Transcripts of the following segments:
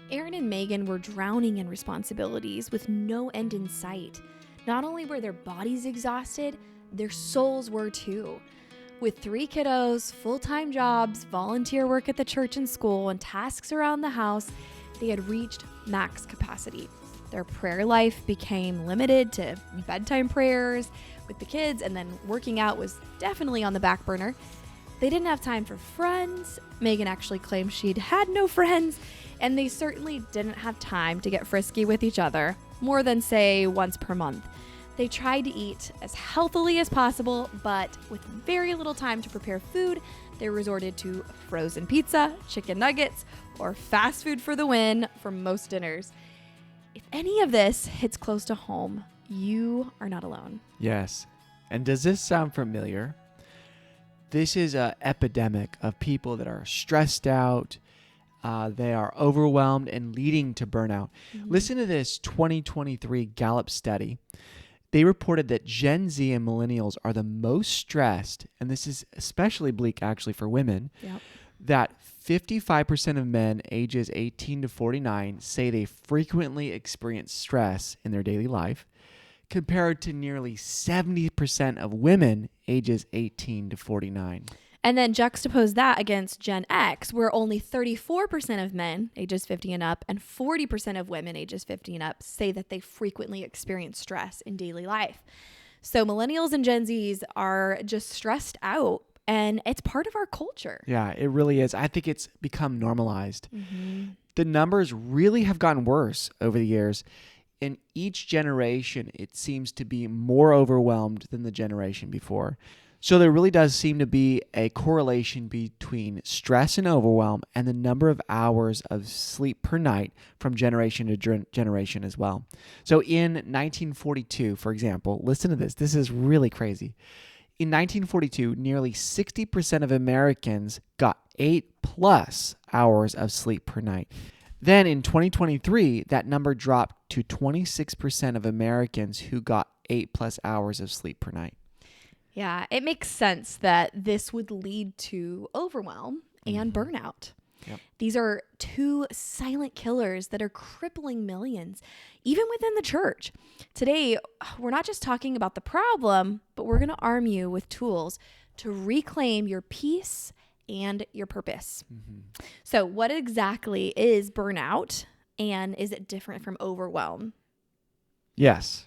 Aaron and Megan were drowning in responsibilities with no end in sight. Not only were their bodies exhausted, their souls were too. With 3 kiddos, full-time jobs, volunteer work at the church and school, and tasks around the house, they had reached max capacity. Their prayer life became limited to bedtime prayers with the kids, and then working out was definitely on the back burner. They didn't have time for friends. Megan actually claimed she'd had no friends, and they certainly didn't have time to get frisky with each other, more than, say, once per month. They tried to eat as healthily as possible, but with very little time to prepare food, they resorted to frozen pizza, chicken nuggets, or fast food for the win for most dinners. If any of this hits close to home, you are not alone. Yes. And does this sound familiar? This is an epidemic of people that are stressed out. They are overwhelmed and leading to burnout. Mm-hmm. Listen to this 2023 Gallup study. They reported that Gen Z and millennials are the most stressed, and this is especially bleak actually for women, that 55% of men ages 18 to 49 say they frequently experience stress in their daily life, compared to nearly 70% of women ages 18 to 49. And then juxtapose that against Gen X, where only 34% of men ages 50 and up and 40% of women ages 50 and up say that they frequently experience stress in daily life. So millennials and Gen Zs are just stressed out, and it's part of our culture. Yeah, it really is. I think it's become normalized. Mm-hmm. The numbers really have gotten worse over the years. In each generation, it seems to be more overwhelmed than the generation before. So there really does seem to be a correlation between stress and overwhelm and the number of hours of sleep per night from generation to generation as well. So in 1942, for example, listen to this. This is really crazy. In 1942, nearly 60% of Americans got 8+ hours of sleep per night. Then in 2023, that number dropped to 26% of Americans who got 8+ hours of sleep per night. Yeah, it makes sense that this would lead to overwhelm and burnout. Yep. These are 2 silent killers that are crippling millions, even within the church. Today, we're not just talking about the problem, but we're going to arm you with tools to reclaim your peace and your purpose. Mm-hmm. So what exactly is burnout, and is it different from overwhelm? Yes,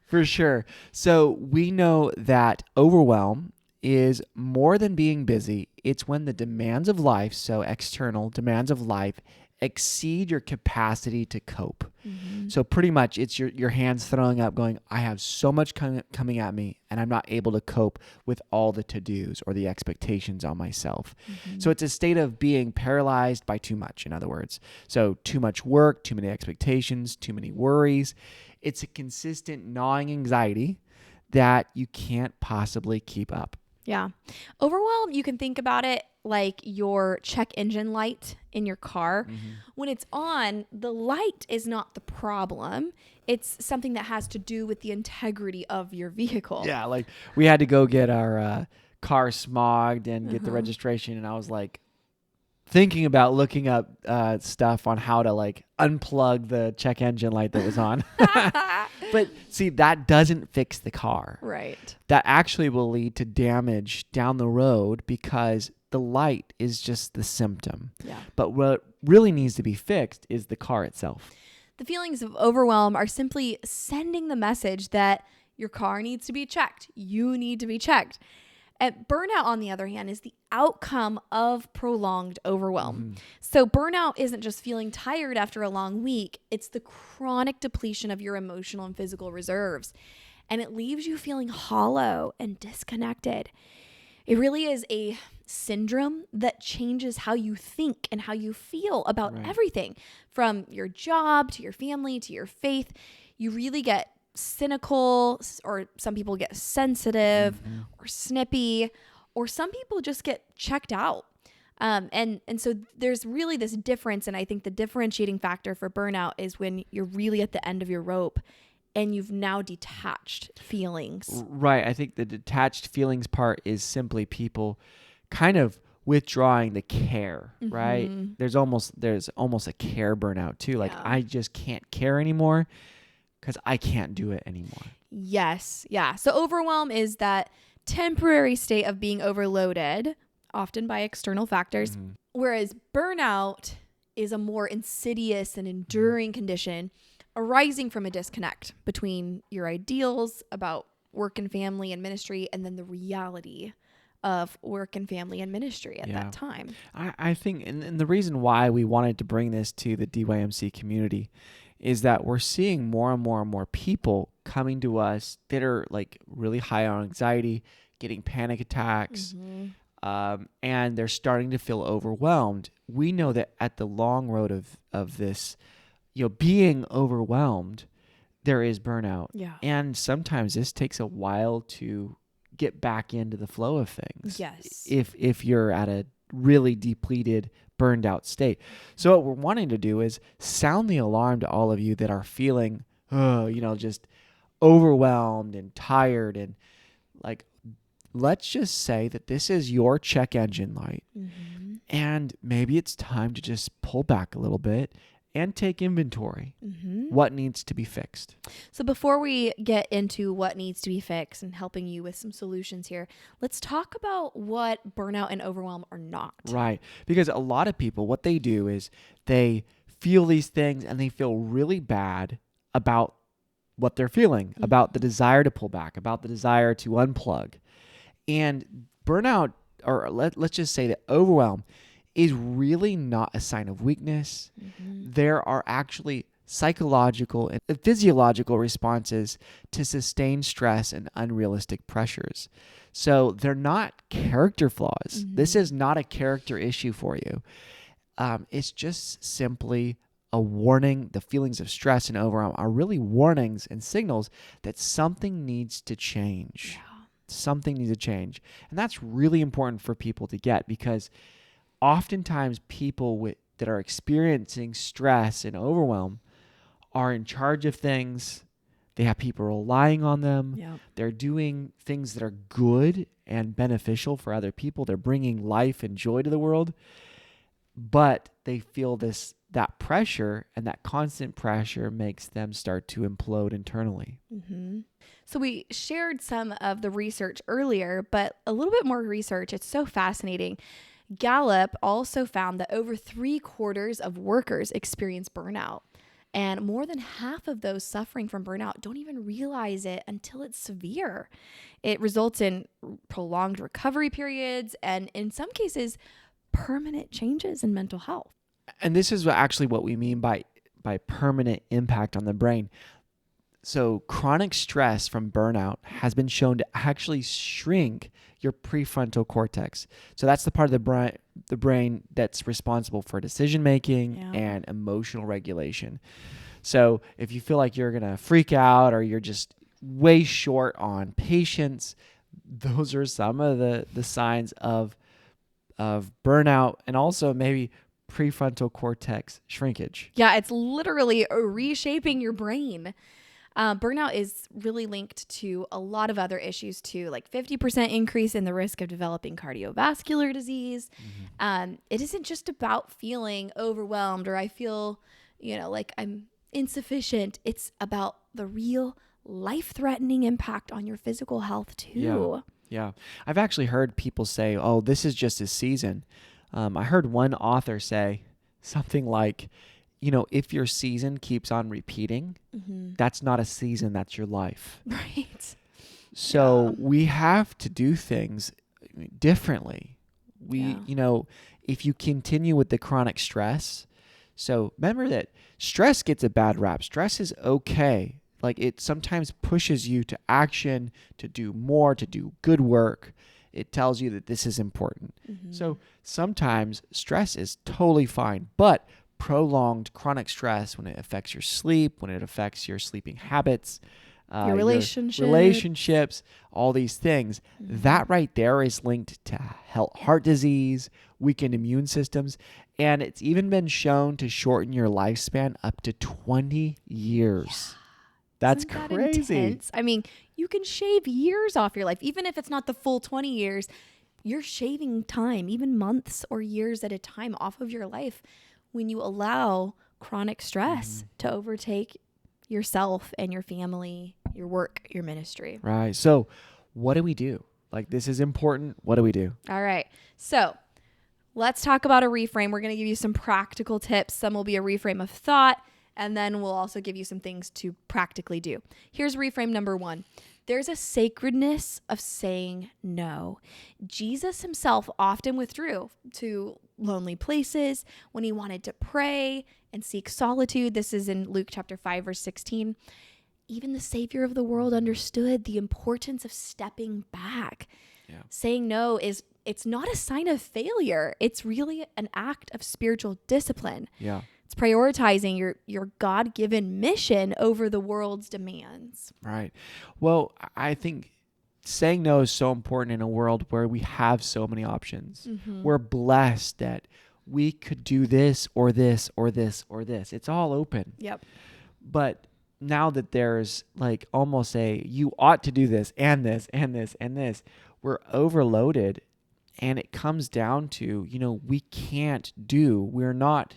for sure. So we know that overwhelm is more than being busy. It's when the demands of life, so external demands of life, exceed your capacity to cope. Mm-hmm. So pretty much it's your hands throwing up going, I have so much coming at me and I'm not able to cope with all the to-dos or the expectations on myself. Mm-hmm. So it's a state of being paralyzed by too much, in other words. So too much work, too many expectations, too many worries. It's a consistent gnawing anxiety that you can't possibly keep up. Yeah. Overwhelm, you can think about it like your check engine light in your car. Mm-hmm. When it's on, the light is not the problem. It's something that has to do with the integrity of your vehicle. Yeah, like we had to go get our car smogged and get the registration, and I was like thinking about looking up stuff on how to like unplug the check engine light that was on. But see, that doesn't fix the car. Right. That actually will lead to damage down the road because the light is just the symptom. Yeah. But what really needs to be fixed is the car itself. The feelings of overwhelm are simply sending the message that your car needs to be checked. You need to be checked. And burnout, on the other hand, is the outcome of prolonged overwhelm. Mm-hmm. So burnout isn't just feeling tired after a long week. It's the chronic depletion of your emotional and physical reserves. And it leaves you feeling hollow and disconnected. It really is a syndrome that changes how you think and how you feel about everything, from your job to your family to your faith. You really get cynical, or some people get sensitive or snippy, or some people just get checked out. And so there's really this difference. And I think the differentiating factor for burnout is when you're really at the end of your rope and you've now detached feelings. Right. I think the detached feelings part is simply people kind of withdrawing the care, right? Mm-hmm. There's almost a care burnout too. Like Yeah. I just can't care anymore because I can't do it anymore. Yes. Yeah. So overwhelm is that temporary state of being overloaded, often by external factors, Mhm. whereas burnout is a more insidious and enduring condition arising from a disconnect between your ideals about work and family and ministry and then the reality of work and family and ministry at that time. I think, and the reason why we wanted to bring this to the DYMC community is that we're seeing more and more and more people coming to us that are like really high on anxiety, getting panic attacks, and they're starting to feel overwhelmed. We know that at the long road of this, being overwhelmed, there is burnout. Yeah. And sometimes this takes a while to get back into the flow of things. Yes. If you're at a really depleted, burned out state. So what we're wanting to do is sound the alarm to all of you that are feeling, just overwhelmed and tired, and like, let's just say that this is your check engine light. Mm-hmm. And maybe it's time to just pull back a little bit and take inventory. Mm-hmm. What needs to be fixed? So before we get into what needs to be fixed and helping you with some solutions here, let's talk about what burnout and overwhelm are not. Right. Because a lot of people, what they do is they feel these things and they feel really bad about what they're feeling, about the desire to pull back, about the desire to unplug. And burnout, or let's just say that overwhelm, is really not a sign of weakness. Mm-hmm. There are actually psychological and physiological responses to sustained stress and unrealistic pressures. So they're not character flaws. Mm-hmm. This is not a character issue for you. It's just simply a warning. The feelings of stress and overwhelm are really warnings and signals that something needs to change. Yeah. Something needs to change. And that's really important for people to get, because oftentimes people that are experiencing stress and overwhelm are in charge of things. They have people relying on them. Yeah. They're doing things that are good and beneficial for other people. They're bringing life and joy to the world. But they feel that pressure, and that constant pressure makes them start to implode internally. Mm-hmm. So we shared some of the research earlier, but a little bit more research. It's so fascinating. Gallup also found that over 3/4 of workers experience burnout, and more than half of those suffering from burnout don't even realize it until it's severe. It results in prolonged recovery periods and, in some cases, permanent changes in mental health. And this is actually what we mean by permanent impact on the brain. So chronic stress from burnout has been shown to actually shrink your prefrontal cortex. So that's the part of the brain that's responsible for decision making and emotional regulation. So if you feel like you're going to freak out or you're just way short on patience, those are some of the signs of burnout, and also maybe prefrontal cortex shrinkage. Yeah, it's literally reshaping your brain. Burnout is really linked to a lot of other issues too, like 50% increase in the risk of developing cardiovascular disease. Mm-hmm. It isn't just about feeling overwhelmed or I feel, like I'm insufficient. It's about the real life-threatening impact on your physical health too. Yeah. I've actually heard people say, oh, this is just a season. I heard one author say something like, if your season keeps on repeating, that's not a season, that's your life. Right. So we have to do things differently. If you continue with the chronic stress, so remember that stress gets a bad rap. Stress is okay. Like, it sometimes pushes you to action, to do more, to do good work. It tells you that this is important. Mm-hmm. So sometimes stress is totally fine, but prolonged chronic stress, when it affects your sleep, when it affects your sleeping habits, your relationships, all these things, that right there is linked to heart disease, weakened immune systems, and it's even been shown to shorten your lifespan up to 20 years. Yeah. That's Isn't that crazy. Intense? I mean, you can shave years off your life, even if it's not the full 20 years. you're shaving time, even months or years at a time, off of your life when you allow chronic stress to overtake yourself and your family, your work, your ministry. Right. So what do we do? Like, this is important. What do we do? All right. So let's talk about a reframe. We're going to give you some practical tips. Some will be a reframe of thought, and then we'll also give you some things to practically do. Here's reframe number 1. There's a sacredness of saying no. Jesus himself often withdrew to lonely places when he wanted to pray and seek solitude. This is in Luke chapter 5, verse 16. Even the Savior of the world understood the importance of stepping back. Yeah. Saying no it's not a sign of failure. It's really an act of spiritual discipline. Yeah. It's prioritizing your God-given mission over the world's demands. Right. Well, I think saying no is so important in a world where we have so many options. We're blessed that we could do this or this or this or this. It's all open. Yep. But now that there's like almost you ought to do this and this and this and this, we're overloaded, and it comes down to, we're not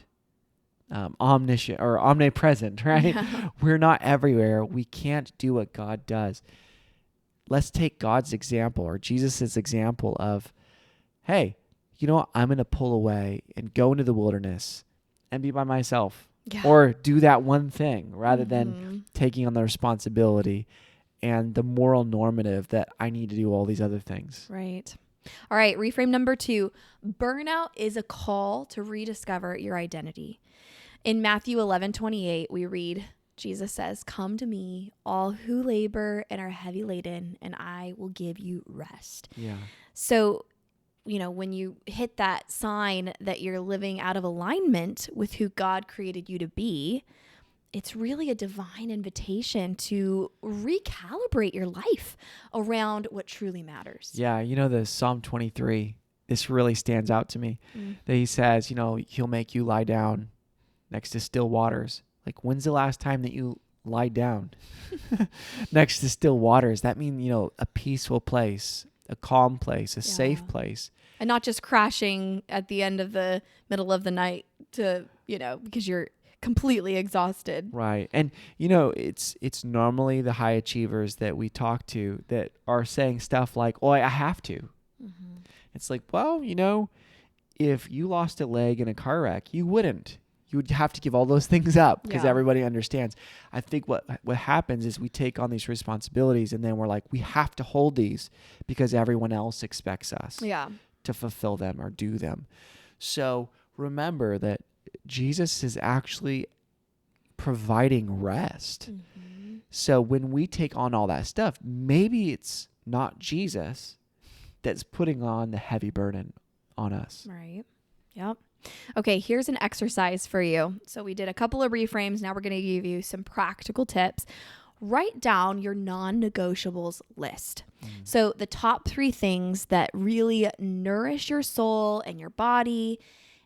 omniscient or omnipresent, right? Yeah. We're not everywhere. We can't do what God does. Let's take God's example or Jesus's example of, hey, you know what? I'm going to pull away and go into the wilderness and be by myself. Yeah. Or do that one thing rather than taking on the responsibility and the moral normative that I need to do all these other things. Right. All right. Reframe number 2. Burnout is a call to rediscover your identity. In Matthew 11:28, we read, Jesus says, "Come to me, all who labor and are heavy laden, and I will give you rest." Yeah. So, when you hit that sign that you're living out of alignment with who God created you to be, it's really a divine invitation to recalibrate your life around what truly matters. Yeah. The Psalm 23, this really stands out to me. That he says, he'll make you lie down next to still waters. Like, when's the last time that you lied down next to still waters? That means, a peaceful place, a calm place, a safe place. And not just crashing at the end of the middle of the night because you're completely exhausted. Right. And, it's normally the high achievers that we talk to that are saying stuff like, oh, I have to. It's like, well, if you lost a leg in a car wreck, you wouldn't. You would have to give all those things up because everybody understands. I think what happens is we take on these responsibilities and then we're like, we have to hold these because everyone else expects us to fulfill them or do them. So remember that Jesus is actually providing rest. So when we take on all that stuff, maybe it's not Jesus that's putting on the heavy burden on us. Right. Yep. Okay, here's an exercise for you. So we did a couple of reframes. Now we're going to give you some practical tips. Write down your non-negotiables list. So the top 3 things that really nourish your soul and your body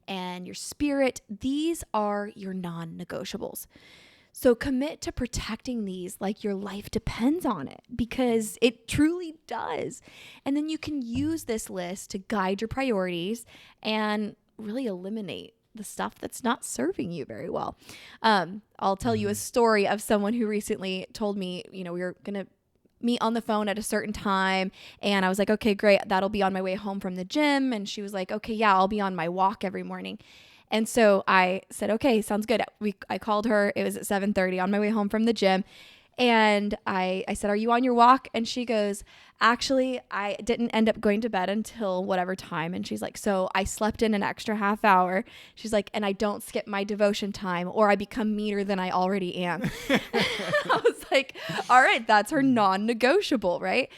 and your spirit, these are your non-negotiables. So commit to protecting these like your life depends on it, because it truly does. And then you can use this list to guide your priorities and really eliminate the stuff that's not serving you very well. I'll tell you a story of someone who recently told me, we were going to meet on the phone at a certain time. And I was like, okay, great. That'll be on my way home from the gym. And she was like, okay, yeah, I'll be on my walk every morning. And so I said, okay, sounds good. I called her. It was at 7:30 on my way home from the gym. And I said, are you on your walk? And she goes, actually, I didn't end up going to bed until whatever time. And she's like, so I slept in an extra half hour. She's like, and I don't skip my devotion time or I become meaner than I already am. I was like, all right, that's her non-negotiable, right?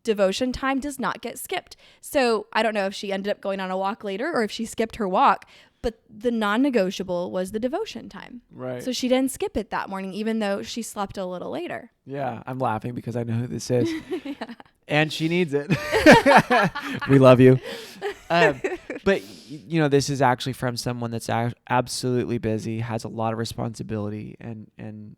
Devotion time does not get skipped. So I don't know if she ended up going on a walk later or if she skipped her walk, but the non-negotiable was the devotion time. Right. So she didn't skip it that morning, even though she slept a little later. Yeah, I'm laughing because I know who this is. Yeah. And she needs it. We love you. But, this is actually from someone that's absolutely busy, has a lot of responsibility and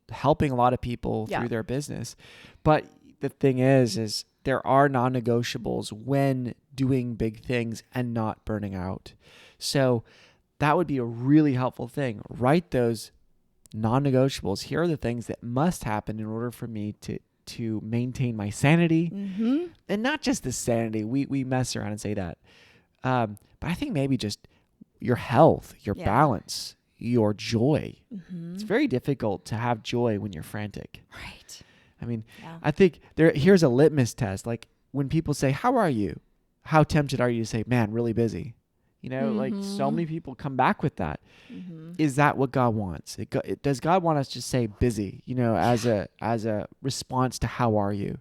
helping a lot of people through their business. But the thing is there are non-negotiables when doing big things and not burning out. So that would be a really helpful thing. Write those non-negotiables. Here are the things that must happen in order for me to maintain my sanity. And not just the sanity. We mess around and say that. But I think maybe just your health, your balance, your joy. It's very difficult to have joy when you're frantic. Right. I mean, I think here's a litmus test. Like when people say, "How are you?" How tempted are you to say, "Man, really busy?" You know, like so many people come back with that. Is that what God wants? Does God want us to say busy, you know, as a response to how are you?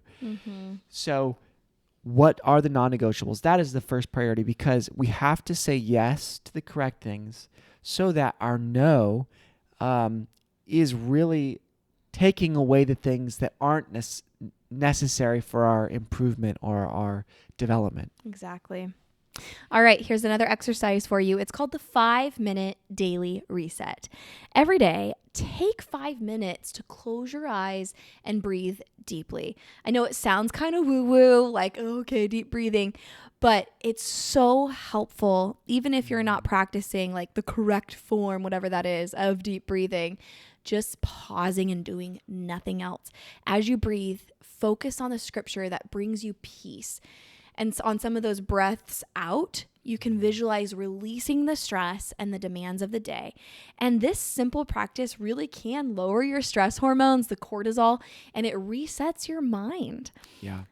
So what are the non-negotiables? That is the first priority, because we have to say yes to the correct things so that our no is really taking away the things that aren't necessary for our improvement or our development. Exactly. All right, here's another exercise for you. It's called the 5-minute daily reset. Every day, take 5 minutes to close your eyes and breathe deeply. I know it sounds kind of woo-woo, like, okay, deep breathing, but it's so helpful, even if you're not practicing like the correct form, whatever that is, of deep breathing. Just pausing and doing nothing else. As you breathe, focus on the scripture that brings you peace. And on some of those breaths out, you can visualize releasing the stress and the demands of the day. And this simple practice really can lower your stress hormones, the cortisol, and it resets your mind. Yeah.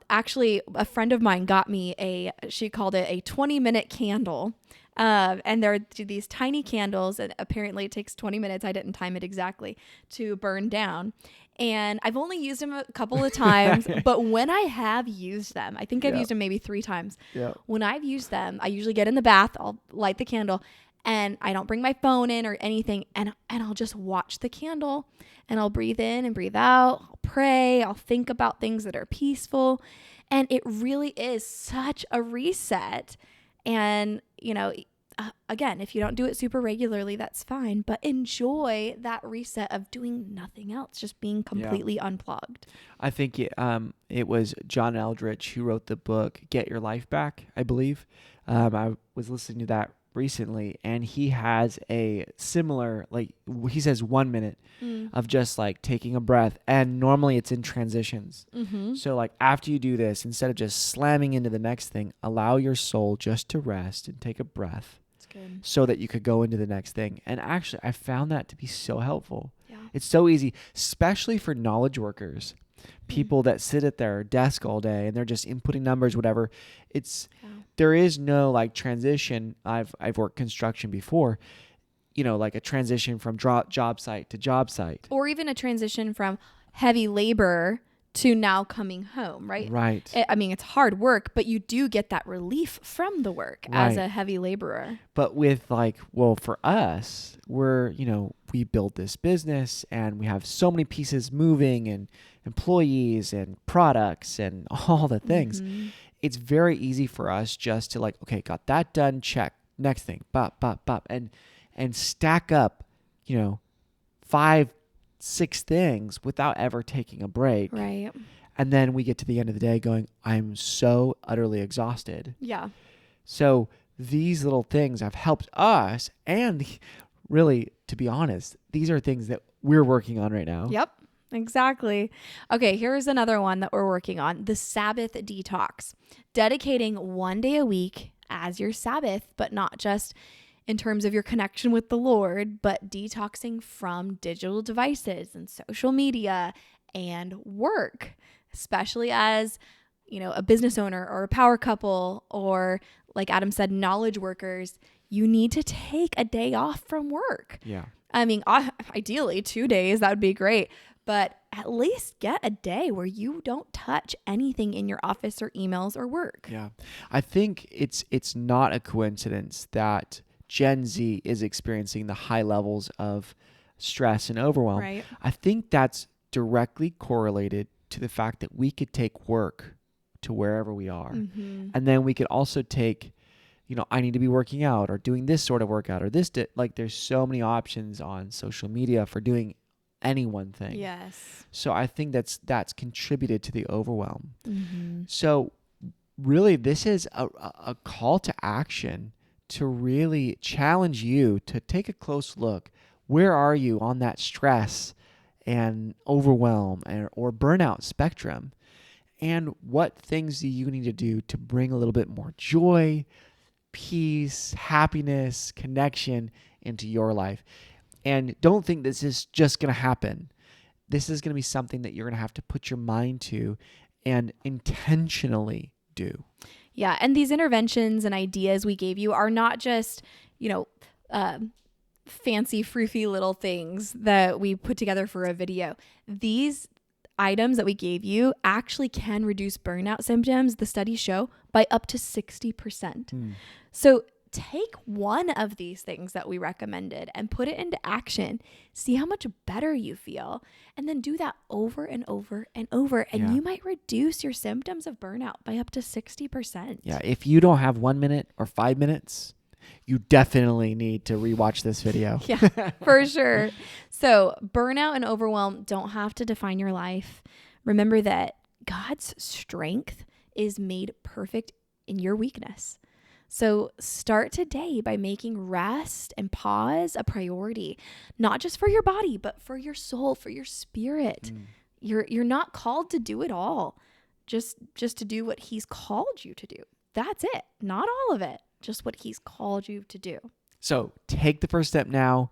Actually, a friend of mine got me she called it a 20-minute candle. And there are these tiny candles, and apparently it takes 20 minutes. I didn't time it exactly to burn down. And I've only used them a couple of times, but when I have used them, I think I've used them maybe 3 times. When I've used them, I usually get in the bath, I'll light the candle, and I don't bring my phone in or anything. And I'll just watch the candle, and I'll breathe in and breathe out. I'll pray. I'll think about things that are peaceful. And it really is such a reset. And, you know, again, if you don't do it super regularly, that's fine. But enjoy that reset of doing nothing else, just being completely unplugged. I think it was John Eldridge who wrote the book Get Your Life Back, I believe. I was listening to that recently, and he has a similar, like he says 1 minute of just like taking a breath, and normally it's in transitions. So like after you do this, instead of just slamming into the next thing, allow your soul just to rest and take a breath. Good. So that you could go into the next thing. And actually, I found that to be so helpful. It's so easy, especially for knowledge workers, people that sit at their desk all day and they're just inputting numbers, whatever. There is no like transition. I've worked construction before, you know, like a transition from job site to job site. Or even a transition from heavy labor to now coming home, right? Right. I mean, it's hard work, but you do get that relief from the work as a heavy laborer. But with like, well, for us, we build this business and we have so many pieces moving and employees and products and all the things. It's very easy for us just to like, okay, got that done, check. Next thing, bop, bop, bop. And stack up, 5, 6 things without ever taking a break. Right. And then we get to the end of the day going, I'm so utterly exhausted. Yeah. So these little things have helped us. And really, to be honest, these are things that we're working on right now. Yep. Exactly. Okay, here's another one that we're working on, the Sabbath Detox. Dedicating 1 day a week as your Sabbath, but not just in terms of your connection with the Lord, but detoxing from digital devices and social media and work, especially as, a business owner or a power couple, or like Adam said, knowledge workers. You need to take a day off from work. Yeah. I mean, ideally 2 days, that would be great. But at least get a day where you don't touch anything in your office or emails or work. Yeah. I think it's not a coincidence that Gen Z is experiencing the high levels of stress and overwhelm. Right. I think that's directly correlated to the fact that we could take work to wherever we are. And then we could also take, I need to be working out or doing this sort of workout or this. Like there's so many options on social media for doing any one thing. Yes. So I think that's contributed to the overwhelm. Mm-hmm. So really, this is a call to action to really challenge you to take a close look. Where are you on that stress and overwhelm or burnout spectrum? And what things do you need to do to bring a little bit more joy, peace, happiness, connection into your life? And don't think this is just going to happen. This is going to be something that you're going to have to put your mind to and intentionally do. Yeah. And these interventions and ideas we gave you are not just, fancy, froofy little things that we put together for a video. These items that we gave you actually can reduce burnout symptoms, the studies show, by up to 60%. So take one of these things that we recommended and put it into action. See how much better you feel. And then do that over and over and over. And you might reduce your symptoms of burnout by up to 60%. Yeah. If you don't have 1 minute or 5 minutes, you definitely need to rewatch this video. Yeah, for sure. So burnout and overwhelm don't have to define your life. Remember that God's strength is made perfect in your weakness. So start today by making rest and pause a priority, not just for your body, but for your soul, for your spirit. You're not called to do it all, just to do what he's called you to do. That's it. Not all of it, just what he's called you to do. So take the first step now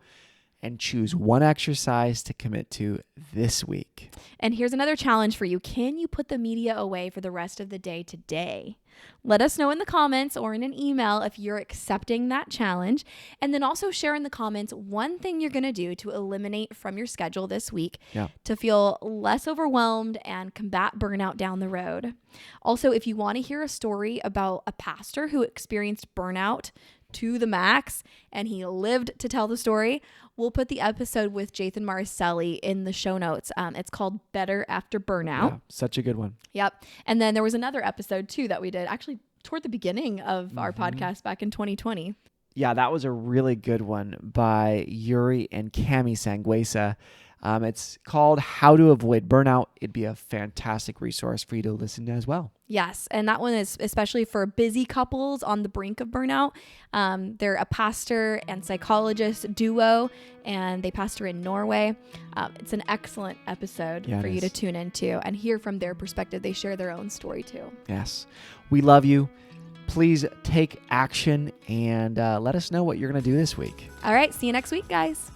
and choose one exercise to commit to this week. And here's another challenge for you. Can you put the media away for the rest of the day today? Let us know in the comments or in an email if you're accepting that challenge. And then also share in the comments one thing you're going to do to eliminate from your schedule this week to feel less overwhelmed and combat burnout down the road. Also, if you want to hear a story about a pastor who experienced burnout to the max and he lived to tell the story, we'll put the episode with Jathan Maricelli in the show notes. It's called Better After Burnout. Yeah, such a good one. Yep. And then there was another episode too that we did actually toward the beginning of our podcast back in 2020. Yeah, that was a really good one by Yuri and Cami Sangueza. It's called How to Avoid Burnout. It'd be a fantastic resource for you to listen to as well. Yes. And that one is especially for busy couples on the brink of burnout. They're a pastor and psychologist duo, and they pastor in Norway. It's an excellent episode for you to tune into and hear from their perspective. They share their own story too. Yes. We love you. Please take action and let us know what you're going to do this week. All right. See you next week, guys.